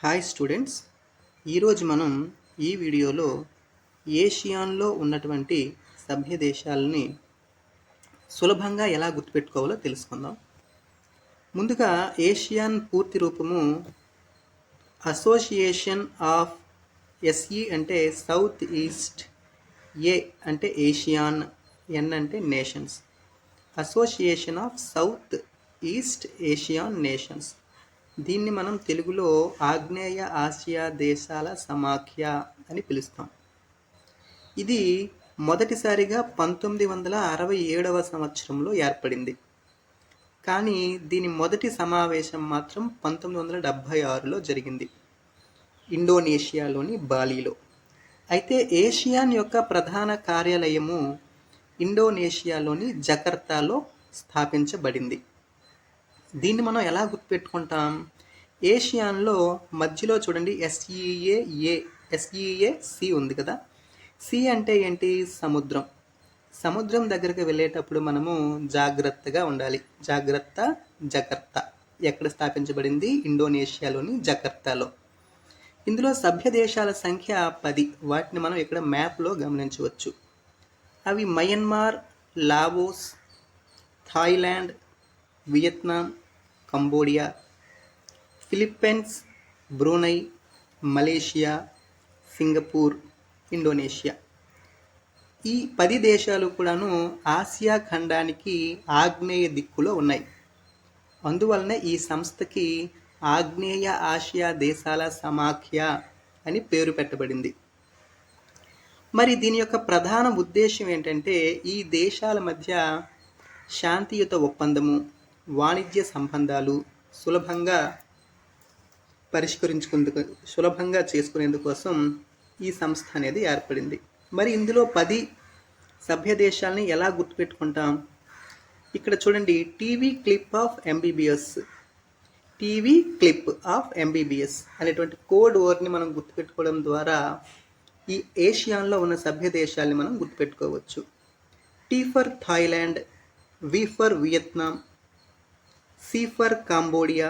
Hi students, ఈరోజు మనం ఈ వీడియోలో ఏషియాన్లో ఉన్నటువంటి సభ్య దేశాలని సులభంగా ఎలా గుర్తుపెట్టుకోవాలో తెలుసుకుందాం. ముందుగా ఏషియాన్ పూర్తి రూపము అసోసియేషన్ ఆఫ్ ఎస్ఈ అంటే సౌత్ ఈస్ట్, ఏ అంటే ఏషియాన్, ఎన్ అంటే nations. Association of south east ASEAN nations. దీన్ని మనం తెలుగులో ఆగ్నేయ ఆసియా దేశాల సమాఖ్య అని పిలుస్తాం. ఇది మొదటిసారిగా 1967వ సంవత్సరంలో ఏర్పడింది. కానీ దీని మొదటి సమావేశం మాత్రం 1976లో జరిగింది, ఇండోనేషియాలోని బాలీలో. అయితే ఏషియాన్ యొక్క ప్రధాన కార్యాలయము ఇండోనేషియాలోని జకర్తాలో స్థాపించబడింది. దీన్ని మనం ఎలా గుర్తుపెట్టుకుంటాం? ఏషియాన్లో మధ్యలో చూడండి ఎస్ఈఏ సి ఉంది కదా. సి అంటే ఏంటి? సముద్రం. సముద్రం దగ్గరికి వెళ్ళేటప్పుడు మనము జాగ్రత్తగా ఉండాలి. జాగ్రత్త, జకర్తా. ఎక్కడ స్థాపించబడింది? ఇండోనేషియాలోని జకర్తాలో. ఇందులో సభ్య దేశాల సంఖ్య 10. వాటిని మనం ఇక్కడ మ్యాప్లో గమనించవచ్చు. అవి Myanmar, Laos, Thailand, Vietnam, Cambodia, Philippines, Brunei, Malaysia, Singapore, Indonesia. ఈ 10 దేశాలు కూడాను ఆసియా ఖండానికి ఆగ్నేయ దిక్కులో ఉన్నాయి. అందువలన ఈ సంస్థకి ఆగ్నేయ ఆసియా దేశాల సమాఖ్య అని పేరు పెట్టబడింది. మరి దీని యొక్క ప్రధాన ఉద్దేశం ఏంటంటే ఈ దేశాల మధ్య శాంతియుత ఒప్పందము, వాణిజ్య సంబంధాలు సులభంగా చేసుకునేందుకోసం ఈ సంస్థ అనేది ఏర్పడింది. మరి ఇందులో 10 సభ్య దేశాలని ఎలా గుర్తుపెట్టుకుంటాం? ఇక్కడ చూడండి, టీవీ క్లిప్ ఆఫ్ ఎంబీబీఎస్ అనేటువంటి కోడ్ వర్డ్ని మనం గుర్తుపెట్టుకోవడం ద్వారా ఈ ఏషియాన్లో ఉన్న సభ్య దేశాలని మనం గుర్తుపెట్టుకోవచ్చు. T for Thailand, V for Vietnam, C for Cambodia,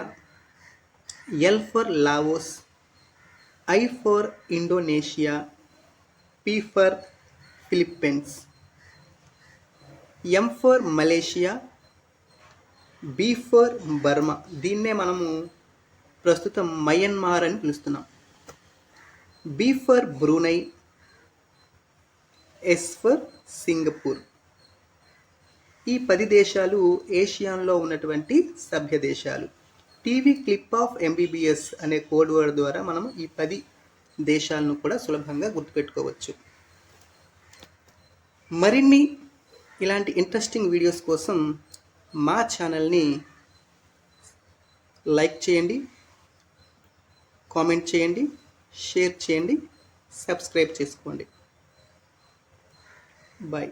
L for Laos, I for Indonesia, P for Philippines, M for Malaysia, B for Burma. దీన్నే మనము ప్రస్తుతం మయన్మార్ అని పిలుస్తున్నాం. B for Brunei, S for Singapore. ఈ 10 దేశాలు ఏషియాన్లో ఉన్నటువంటి సభ్య దేశాలు. టీవీ క్లిప్ ఆఫ్ ఎంబీబీఎస్ అనే కోడ్ వర్డ్ ద్వారా మనం ఈ 10 దేశాలను కూడా సులభంగా గుర్తుపెట్టుకోవచ్చు. మరిన్ని ఇలాంటి ఇంట్రెస్టింగ్ వీడియోస్ కోసం మా ఛానల్ని లైక్ చేయండి, కామెంట్ చేయండి, షేర్ చేయండి, సబ్స్క్రైబ్ చేసుకోండి. బాయ్.